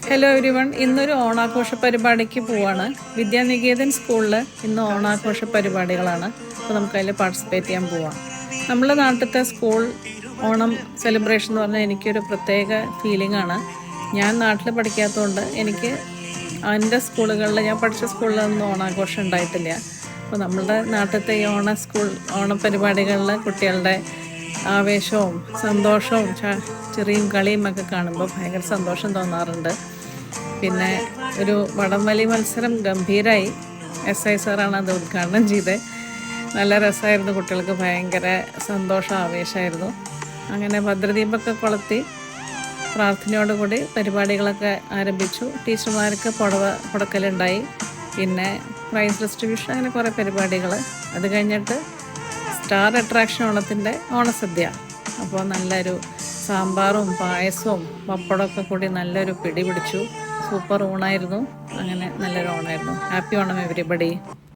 Hello everyone, ഇന്നൊരു ഓണാഘോഷ പരിപാടിക്ക് പോവാണ്. വിദ്യാനികേതൻ സ്കൂളിൽ ഇന്ന് ഓണാഘോഷ പരിപാടികളാണ്. അപ്പോൾ നമുക്കതിൽ പാർട്ടിസിപ്പേറ്റ് ചെയ്യാൻ പോവാം. നമ്മുടെ നാട്ടിലത്തെ സ്കൂൾ ഓണം സെലിബ്രേഷൻ എന്ന് പറഞ്ഞാൽ എനിക്കൊരു പ്രത്യേക ഫീലിംഗ് ആണ്. ഞാൻ നാട്ടിൽ പഠിക്കാത്തതുകൊണ്ട് എനിക്ക് എൻ്റെ സ്കൂളുകളിൽ, ഞാൻ പഠിച്ച സ്കൂളിലൊന്നും ഓണാഘോഷം ഉണ്ടായിട്ടില്ല. അപ്പോൾ നമ്മളുടെ നാട്ടിലത്തെ ഈ ഓണപരിപാടികളിൽ കുട്ടികളുടെ ആവേശവും സന്തോഷവും ചെറിയും കളിയും ഒക്കെ കാണുമ്പോൾ ഭയങ്കര സന്തോഷം തോന്നാറുണ്ട്. പിന്നെ ഒരു വടംവലി മത്സരം ഗംഭീരമായി. SI സാറാണ് അത് ഉദ്ഘാടനം ചെയ്തത്. നല്ല രസമായിരുന്നു, കുട്ടികൾക്ക് ഭയങ്കര സന്തോഷം ആവേശമായിരുന്നു. അങ്ങനെ ഭദ്രദീപമൊക്കെ കൊളുത്തി പ്രാർത്ഥനയോടുകൂടി പരിപാടികളൊക്കെ ആരംഭിച്ചു. ടീച്ചർമാർക്ക് പുടവ കൊടുക്കലുണ്ടായി. പിന്നെ പ്രൈസ് ഡിസ്ട്രിബ്യൂഷൻ, അങ്ങനെ കുറേ പരിപാടികൾ. അത് കഴിഞ്ഞിട്ട് സ്റ്റാർ അട്രാക്ഷൻ ഓണത്തിൻ്റെ ഓണസദ്യ. അപ്പോൾ നല്ലൊരു സാമ്പാറും പായസവും പപ്പടമൊക്കെ കൂടി നല്ലൊരു പിടി പിടിച്ചു. സൂപ്പർ ഊണായിരുന്നു. അങ്ങനെ നല്ലൊരു ഓണമായിരുന്നു. Happy Onam everybody.